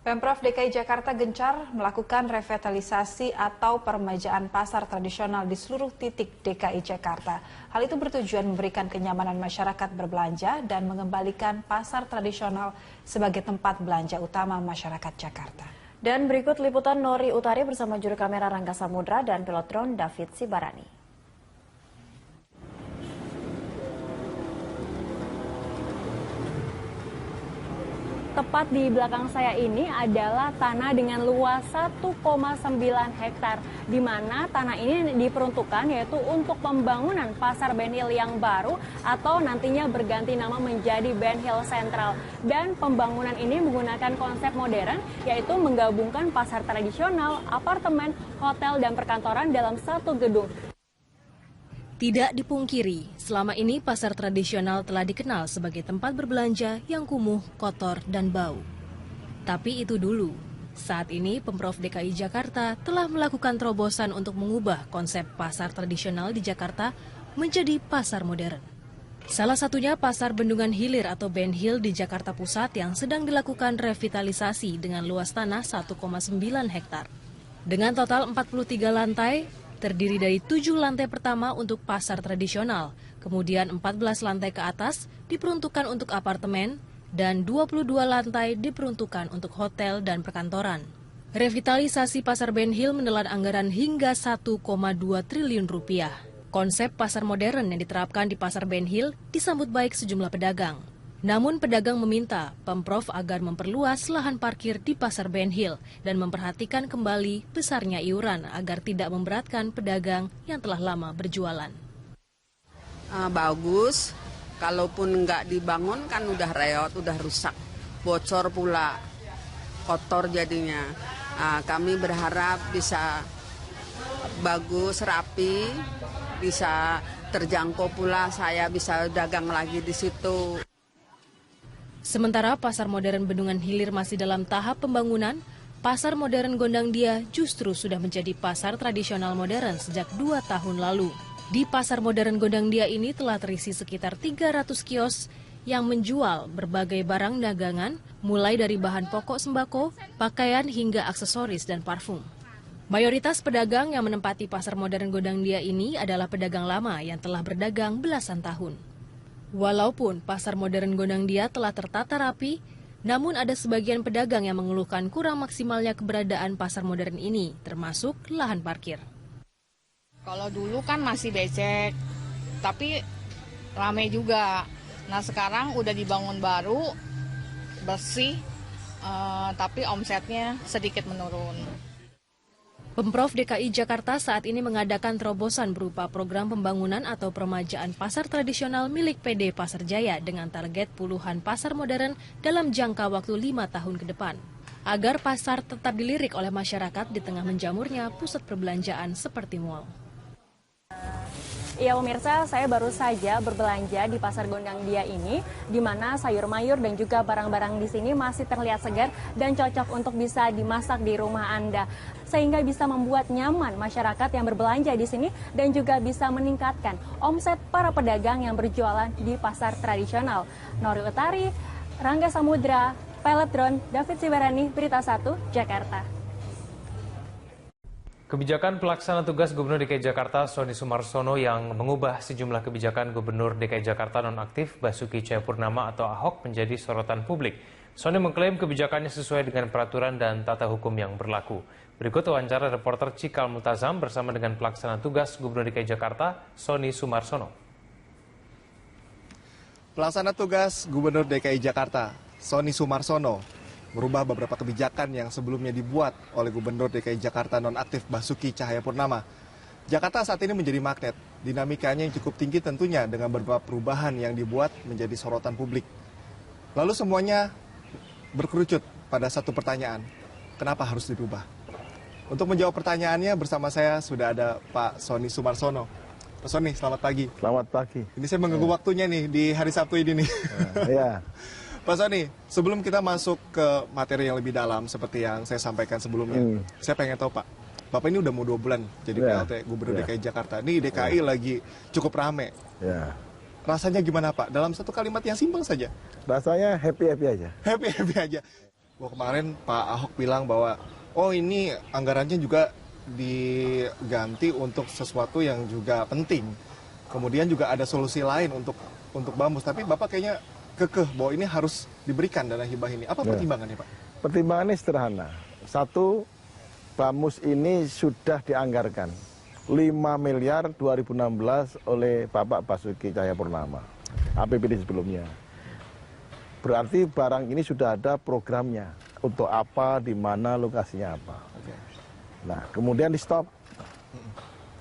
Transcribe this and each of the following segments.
Pemprov DKI Jakarta gencar melakukan revitalisasi atau peremajaan pasar tradisional di seluruh titik DKI Jakarta. Hal itu bertujuan memberikan kenyamanan masyarakat berbelanja dan mengembalikan pasar tradisional sebagai tempat belanja utama masyarakat Jakarta. Dan berikut liputan Nori Utari bersama juru kamera Rangga Samudra dan pilot drone David Sibarani. Tepat di belakang saya ini adalah tanah dengan luas 1,9 hektar, di mana tanah ini diperuntukkan yaitu untuk pembangunan pasar Ben Hill yang baru atau nantinya berganti nama menjadi Ben Hill Central. Dan pembangunan ini menggunakan konsep modern yaitu menggabungkan pasar tradisional, apartemen, hotel, dan perkantoran dalam satu gedung. Tidak dipungkiri, selama ini pasar tradisional telah dikenal sebagai tempat berbelanja yang kumuh, kotor, dan bau. Tapi itu dulu. Saat ini, Pemprov DKI Jakarta telah melakukan terobosan untuk mengubah konsep pasar tradisional di Jakarta menjadi pasar modern. Salah satunya pasar Bendungan Hilir atau Ben Hill di Jakarta Pusat yang sedang dilakukan revitalisasi dengan luas tanah 1,9 hektar. Dengan total 43 lantai, terdiri dari 7 lantai pertama untuk pasar tradisional, kemudian 14 lantai ke atas diperuntukkan untuk apartemen, dan 22 lantai diperuntukkan untuk hotel dan perkantoran. Revitalisasi pasar Ben Hill menelan anggaran hingga 1,2 triliun rupiah. Konsep pasar modern yang diterapkan di pasar Ben Hill disambut baik sejumlah pedagang. Namun pedagang meminta Pemprov agar memperluas lahan parkir di pasar Ben Hill dan memperhatikan kembali besarnya iuran agar tidak memberatkan pedagang yang telah lama berjualan. Bagus, kalaupun nggak dibangun kan udah reot, udah rusak, bocor pula, kotor jadinya. Kami berharap bisa bagus, rapi, bisa terjangkau pula, saya bisa dagang lagi di situ. Sementara pasar modern Bendungan Hilir masih dalam tahap pembangunan, pasar modern Gondang Dia justru sudah menjadi pasar tradisional modern sejak 2 tahun lalu. Di pasar modern Gondang Dia ini telah terisi sekitar 300 kios yang menjual berbagai barang dagangan, mulai dari bahan pokok sembako, pakaian hingga aksesoris dan parfum. Mayoritas pedagang yang menempati pasar modern Gondang Dia ini adalah pedagang lama yang telah berdagang belasan tahun. Walaupun pasar modern Gondang Dia telah tertata rapi, namun ada sebagian pedagang yang mengeluhkan kurang maksimalnya keberadaan pasar modern ini, termasuk lahan parkir. Kalau dulu kan masih becek, tapi ramai juga. Nah sekarang udah dibangun baru, bersih, tapi omsetnya sedikit menurun. Pemprov DKI Jakarta saat ini mengadakan terobosan berupa program pembangunan atau peremajaan pasar tradisional milik PD Pasar Jaya dengan target puluhan pasar modern dalam jangka waktu 5 tahun ke depan. Agar pasar tetap dilirik oleh masyarakat di tengah menjamurnya pusat perbelanjaan seperti mal. Iya pemirsa, saya baru saja berbelanja di pasar Gondang Dia ini, di mana sayur mayur dan juga barang-barang di sini masih terlihat segar dan cocok untuk bisa dimasak di rumah Anda, sehingga bisa membuat nyaman masyarakat yang berbelanja di sini dan juga bisa meningkatkan omset para pedagang yang berjualan di pasar tradisional. Nori Utari, Rangga Samudra, pilot drone David Sibarani, Berita 1, Jakarta. Kebijakan pelaksana tugas Gubernur DKI Jakarta Sony Sumarsono yang mengubah sejumlah kebijakan Gubernur DKI Jakarta nonaktif Basuki Cahayapurnama atau Ahok menjadi sorotan publik. Sony mengklaim kebijakannya sesuai dengan peraturan dan tata hukum yang berlaku. Berikut wawancara reporter Cikal Multazam bersama dengan pelaksana tugas Gubernur DKI Jakarta Sony Sumarsono. Pelaksana tugas Gubernur DKI Jakarta Sony Sumarsono merubah beberapa kebijakan yang sebelumnya dibuat oleh Gubernur DKI Jakarta nonaktif Basuki Cahayapurnama. Jakarta saat ini menjadi magnet, dinamikanya yang cukup tinggi tentunya dengan beberapa perubahan yang dibuat menjadi sorotan publik. Lalu semuanya berkerucut pada satu pertanyaan, kenapa harus dirubah? Untuk menjawab pertanyaannya bersama saya sudah ada Pak Sony Sumarsono. Pak Sony, selamat pagi. Selamat pagi. Ini saya mengganggu waktunya nih di hari Sabtu ini nih. Iya. Pak Sony, sebelum kita masuk ke materi yang lebih dalam seperti yang saya sampaikan sebelumnya, saya pengen tahu Pak, Bapak ini udah mau 2 bulan jadi PLT Gubernur DKI Jakarta. Ini DKI lagi cukup rame. Rasanya gimana Pak? Dalam satu kalimat yang simpel saja. Rasanya happy-happy aja. Happy-happy aja. Kemarin Pak Ahok bilang bahwa oh ini anggarannya juga diganti untuk sesuatu yang juga penting. Kemudian juga ada solusi lain untuk Bamus. Tapi Bapak kayaknya kekeh bahwa ini harus diberikan dana hibah ini. Apa pertimbangannya, Pak? Pertimbangannya sederhana. Satu, Bamus ini sudah dianggarkan 5 miliar 2016 oleh Bapak Basuki Cahayapurnama, APBD sebelumnya. Berarti barang ini sudah ada programnya. Untuk apa, di mana, lokasinya apa. Nah, kemudian di stop.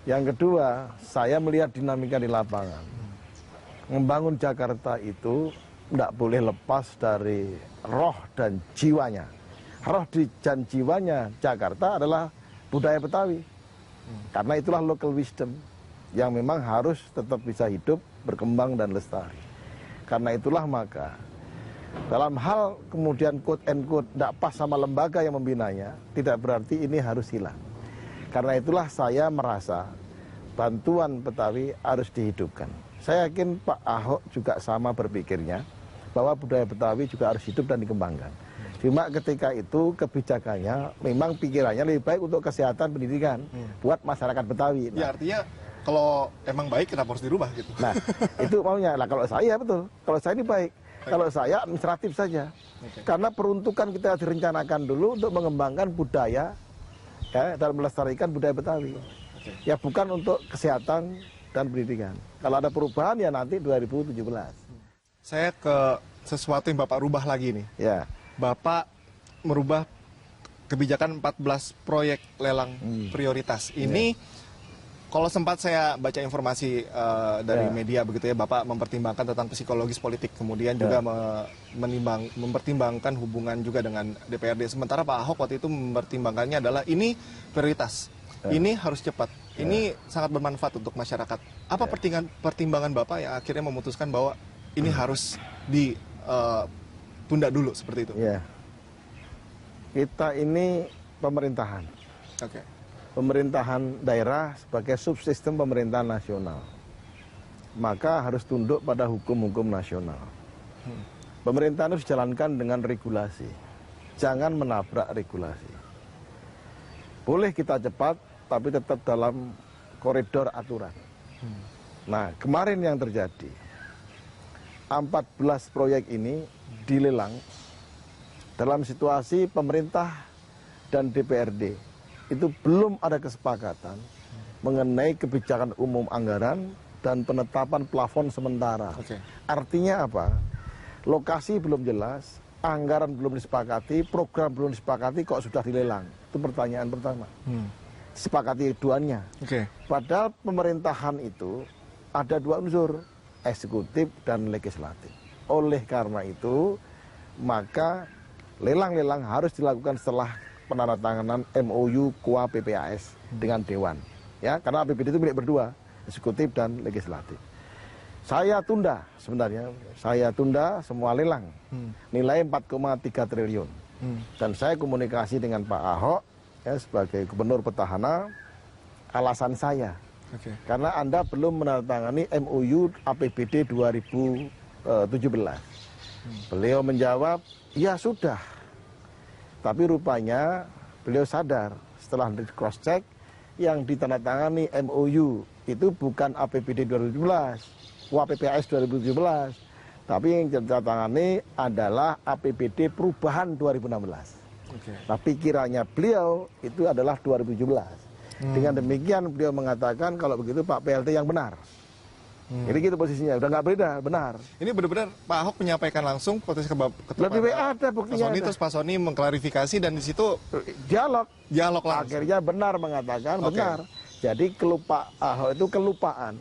Yang kedua, saya melihat dinamika di lapangan. Membangun Jakarta itu tidak boleh lepas dari roh dan jiwanya. Roh dan jiwanya Jakarta adalah budaya Betawi. Karena itulah local wisdom yang memang harus tetap bisa hidup, berkembang, dan lestari. Karena itulah maka dalam hal kemudian quote and quote tidak pas sama lembaga yang membinanya, tidak berarti ini harus hilang. Karena itulah saya merasa bantuan Betawi harus dihidupkan. Saya yakin Pak Ahok juga sama berpikirnya, bahwa budaya Betawi juga harus hidup dan dikembangkan. Cuma ketika itu kebijakannya memang pikirannya lebih baik untuk kesehatan pendidikan buat masyarakat Betawi. Ya artinya kalau emang baik kenapa harus dirubah gitu. Nah itu maunya. Nah kalau saya betul, kalau saya ini baik. Kalau saya administratif saja, karena peruntukan kita direncanakan dulu untuk mengembangkan budaya ya, dan melestarikan budaya Betawi. Ya bukan untuk kesehatan dan pendidikan. Kalau ada perubahan ya nanti 2017. Saya ke sesuatu yang Bapak rubah lagi nih. Ya. Bapak merubah kebijakan 14 proyek lelang prioritas. Ini kalau sempat saya baca informasi dari media begitu ya, Bapak mempertimbangkan tentang psikologis politik, kemudian juga mempertimbangkan hubungan juga dengan DPRD. Sementara Pak Ahok waktu itu mempertimbangkannya adalah ini prioritas, ini harus cepat, ini sangat bermanfaat untuk masyarakat. Apa pertimbangan Bapak yang akhirnya memutuskan bahwa ini harus ditunda dulu seperti itu? Ya. Kita ini pemerintahan. Oke. Pemerintahan daerah sebagai subsistem pemerintahan nasional, maka harus tunduk pada hukum-hukum nasional. Pemerintahan harus dijalankan dengan regulasi, jangan menabrak regulasi. Boleh kita cepat, tapi tetap dalam koridor aturan. Nah, kemarin yang terjadi, 14 proyek ini dilelang dalam situasi pemerintah dan DPRD. Itu belum ada kesepakatan mengenai kebijakan umum anggaran dan penetapan plafon sementara. Artinya apa? Lokasi belum jelas, anggaran belum disepakati, program belum disepakati, kok sudah dilelang? Itu pertanyaan pertama. Disepakati duanya. Padahal pemerintahan itu ada dua unsur, eksekutif dan legislatif. Oleh karena itu, maka lelang-lelang harus dilakukan setelah penandatanganan MOU KUA PPAS dengan Dewan, ya, karena APBD itu milik berdua, eksekutif dan legislatif. Saya tunda sebenarnya, saya tunda semua lelang, nilai 4,3 triliun, dan saya komunikasi dengan Pak Ahok, ya, sebagai gubernur petahana, alasan saya, karena Anda belum menandatangani MOU APBD 2017. Beliau menjawab, ya sudah. Tapi rupanya beliau sadar setelah di cross check yang ditandatangani MOU itu bukan APBD 2017, PPAS 2017, tapi yang ditandatangani adalah APBD perubahan 2016. Nah, pikirannya beliau itu adalah 2017. Dengan demikian beliau mengatakan kalau begitu Pak PLT yang benar. Jadi gitu posisinya, udah nggak beda, benar. Ini benar-benar Pak Ahok menyampaikan langsung potensi ketua ada buktinya. Terus Pak Soni mengklarifikasi dan di situ dialog langsung. Akhirnya benar mengatakan benar. Jadi Pak Ahok itu kelupaan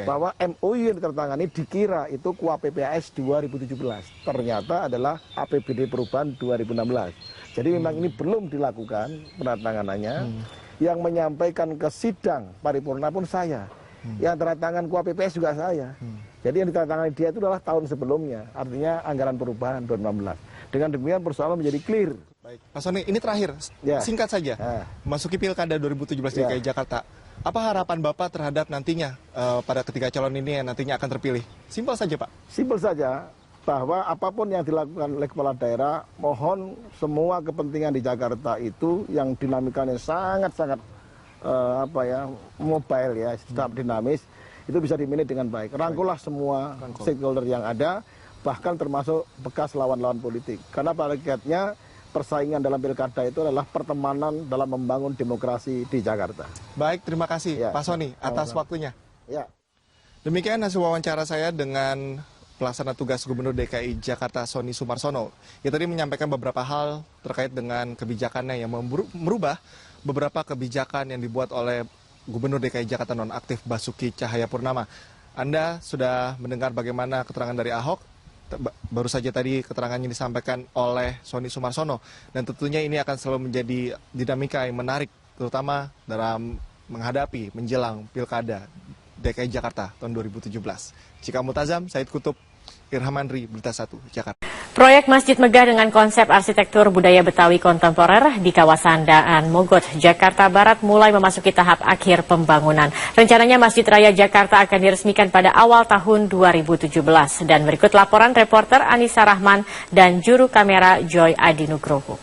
bahwa MOU yang ditandatangani dikira itu KUA PPAS 2017. Ternyata adalah APBD perubahan 2016. Jadi memang ini belum dilakukan penandatanganannya. Yang menyampaikan ke sidang paripurna pun saya. Yang tanda tangan KUA PPS juga saya. Jadi yang ditandatangani dia itu adalah tahun sebelumnya, artinya anggaran perubahan 2016. Dengan demikian persoalan menjadi clear. Baik, Pak Soni, ini terakhir, singkat saja. Masuki Pilkada 2017 DKI Jakarta, apa harapan Bapak terhadap nantinya pada ketiga calon ini yang nantinya akan terpilih? Simpel saja, Pak. Simpel saja. bahwa apapun yang dilakukan oleh kepala daerah, mohon semua kepentingan di Jakarta itu yang dinamikanya sangat-sangat mobile ya, tetap dinamis, itu bisa dimanage dengan baik. Rangkulah semua stakeholder yang ada, bahkan termasuk bekas lawan-lawan politik. Karena pada hakikatnya persaingan dalam pilkada itu adalah pertemanan dalam membangun demokrasi di Jakarta. Baik, terima kasih Pak Sony atas waktunya. Ya. Demikian hasil wawancara saya dengan Pelaksana Tugas Gubernur DKI Jakarta Sony Sumarsono. Ia tadi menyampaikan beberapa hal terkait dengan kebijakannya yang merubah beberapa kebijakan yang dibuat oleh Gubernur DKI Jakarta nonaktif Basuki Cahayapurnama. Anda sudah mendengar bagaimana keterangan dari Ahok, baru saja tadi keterangannya disampaikan oleh Sony Sumarsono. Dan tentunya ini akan selalu menjadi dinamika yang menarik, terutama dalam menghadapi menjelang Pilkada DKI Jakarta tahun 2017. Cika Mutazam, Said Kutub, Irham Andri, Berita 1, Jakarta. Proyek Masjid Megah dengan konsep arsitektur budaya Betawi kontemporer di kawasan Daan Mogot, Jakarta Barat mulai memasuki tahap akhir pembangunan. Rencananya Masjid Raya Jakarta akan diresmikan pada awal tahun 2017. Dan berikut laporan reporter Anissa Rahman dan juru kamera Joy Adinugroho.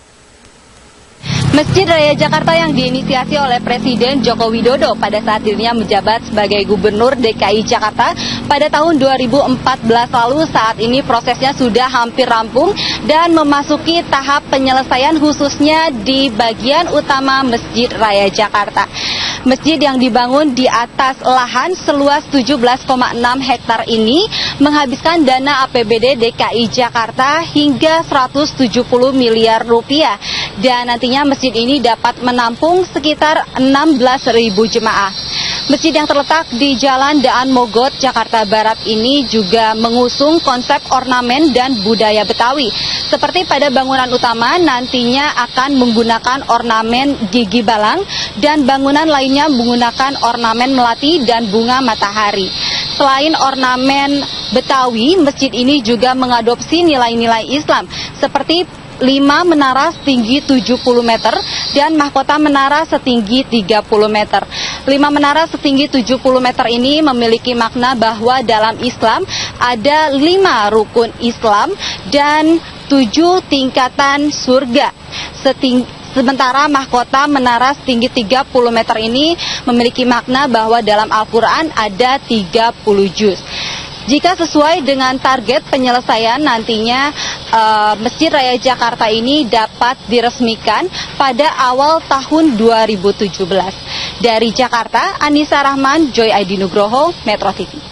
Masjid Raya Jakarta yang diinisiasi oleh Presiden Joko Widodo pada saat dirinya menjabat sebagai Gubernur DKI Jakarta pada tahun 2014 lalu, saat ini prosesnya sudah hampir rampung dan memasuki tahap penyelesaian khususnya di bagian utama Masjid Raya Jakarta. Masjid yang dibangun di atas lahan seluas 17,6 hektar ini menghabiskan dana APBD DKI Jakarta hingga 170 miliar rupiah. Dan nantinya masjid ini dapat menampung sekitar 16.000 jemaah. Masjid yang terletak di Jalan Daan Mogot, Jakarta Barat ini juga mengusung konsep ornamen dan budaya Betawi. Seperti pada bangunan utama, nantinya akan menggunakan ornamen gigi balang dan bangunan lainnya menggunakan ornamen melati dan bunga matahari. Selain ornamen Betawi, masjid ini juga mengadopsi nilai-nilai Islam seperti 5 menara setinggi 70 meter dan mahkota menara setinggi 30 meter. 5 menara setinggi 70 meter ini memiliki makna bahwa dalam Islam ada 5 rukun Islam dan 7 tingkatan surga. Sementara mahkota menara setinggi 30 meter ini memiliki makna bahwa dalam Al-Quran ada 30 juz. Jika sesuai dengan target penyelesaian, nantinya Masjid Raya Jakarta ini dapat diresmikan pada awal tahun 2017. Dari Jakarta, Anissa Rahman, Joy Adinugroho, Metro TV.